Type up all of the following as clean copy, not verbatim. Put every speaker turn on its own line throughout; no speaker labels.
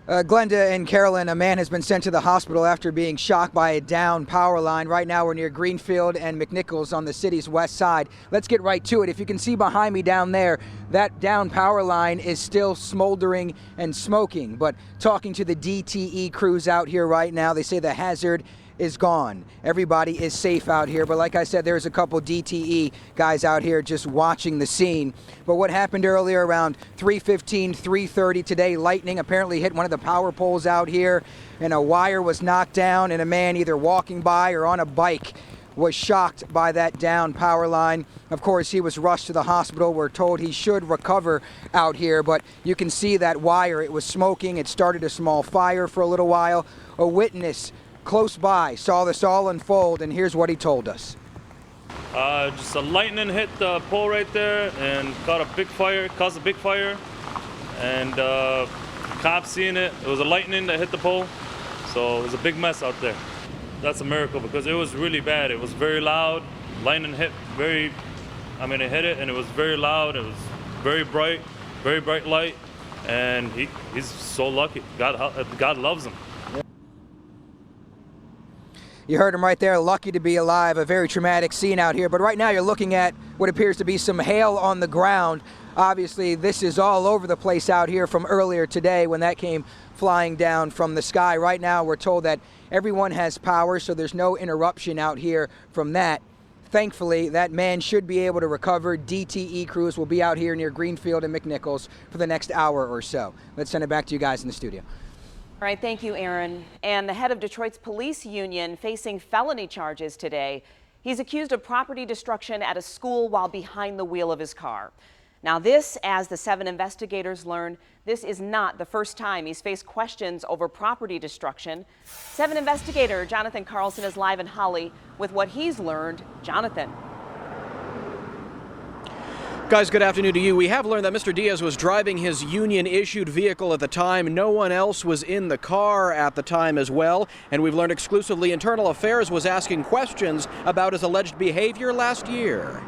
Glenda and Carolyn, a man has been sent to the hospital after being shocked by a down power line. Right now we're near Greenfield and McNichols on the city's west side. Let's get right to it. If you can see behind me down there, that down power line is still smoldering and smoking. But talking to the DTE crews out here right now, they say the hazard is gone. Everybody is safe out here, but like I said, there's a couple DTE guys out here just watching the scene. But what happened earlier around 3:15, 3:30 today, lightning apparently hit one of the power poles out here, and a wire was knocked down, and a man either walking by or on a bike was shocked by that down power line. Of course, he was rushed to the hospital. We're told he should recover out here, but you can see that wire. It was smoking. It started a small fire for a little while. A witness close by saw this all unfold, and here's what he told us.
Just a lightning hit the pole right there and caused a big fire. And cops seeing it, it was a lightning that hit the pole. So it was a big mess out there. That's a miracle because it was really bad. It was very loud. Lightning hit it hit it and it was very loud. It was very bright light. And he's so lucky. God loves him.
You heard him right there, lucky to be alive. A very traumatic scene out here. But right now you're looking at what appears to be some hail on the ground. Obviously, this is all over the place out here from earlier today when that came flying down from the sky. Right now we're told that everyone has power, so there's no interruption out here from that. Thankfully, that man should be able to recover. DTE crews will be out here near Greenfield and McNichols for the next hour or so. Let's send it back to you guys in the studio.
All right, thank you, Aaron. And the head of Detroit's police union facing felony charges today. He's accused of property destruction at a school while behind the wheel of his car. Now this, as the 7 investigators learn, this is not the first time he's faced questions over property destruction. 7 investigator Jonathan Carlson is live in Holly with what he's learned. Jonathan.
Guys, good afternoon to you. We have learned that Mr. Diaz was driving his union-issued vehicle at the time. No one else was in the car at the time as well. And we've learned exclusively Internal Affairs was asking questions about his alleged behavior last year.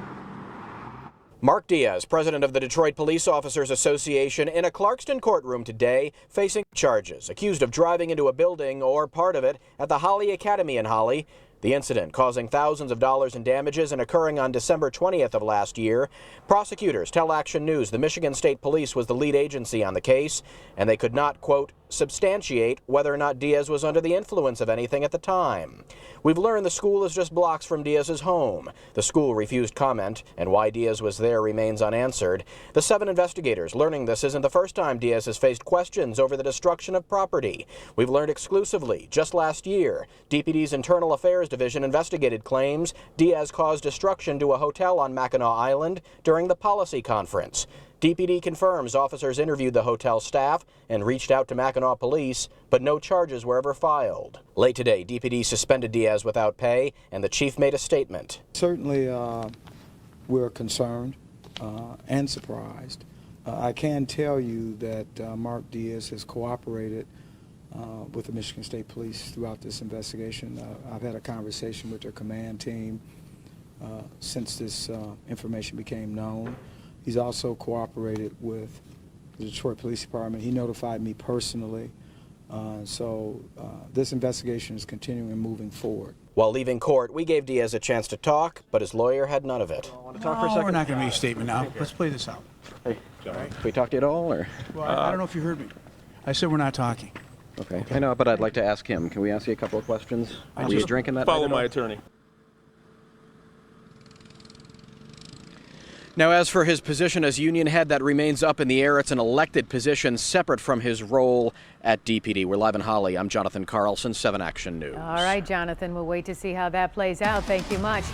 Mark Diaz, president of the Detroit Police Officers Association, in a Clarkston courtroom today, facing charges, accused of driving into a building or part of it at the Holly Academy in Holly. The incident causing thousands of dollars in damages and occurring on December 20th of last year. Prosecutors tell Action News the Michigan State Police was the lead agency on the case, and they could not, quote, substantiate whether or not Diaz was under the influence of anything at the time. We've learned the school is just blocks from Diaz's home. The school refused comment, and why Diaz was there remains unanswered. The 7 investigators learning this isn't the first time Diaz has faced questions over the destruction of property. We've learned exclusively just last year, DPD's Internal Affairs Division investigated claims Diaz caused destruction to a hotel on Mackinac Island during the policy conference. DPD confirms officers interviewed the hotel staff and reached out to Mackinac police, but no charges were ever filed. Late today, DPD suspended Diaz without pay, and the chief made a statement.
Certainly, we're concerned and surprised. I can tell you that Mark Diaz has cooperated with the Michigan State Police throughout this investigation. I've had a conversation with their command team since this information became known. He's also cooperated with the Detroit Police Department. He notified me personally. So this investigation is continuing and moving forward.
While leaving court, we gave Diaz a chance to talk, but his lawyer had none of it.
Want to talk for a second? We're not going to make a statement now. Let's play this out.
Hey, can we talk to you at all? Or?
Well, I don't know if you heard me. I said we're not talking.
Okay. I know, but I'd like to ask him. Can we ask you a couple of questions? Were you drinking that night?
Follow my attorney.
Now, as for his position as union head, that remains up in the air. It's an elected position separate from his role at DPD. We're live in Holly. I'm Jonathan Carlson, 7 Action News.
All right, Jonathan, we'll wait to see how that plays out. Thank you much.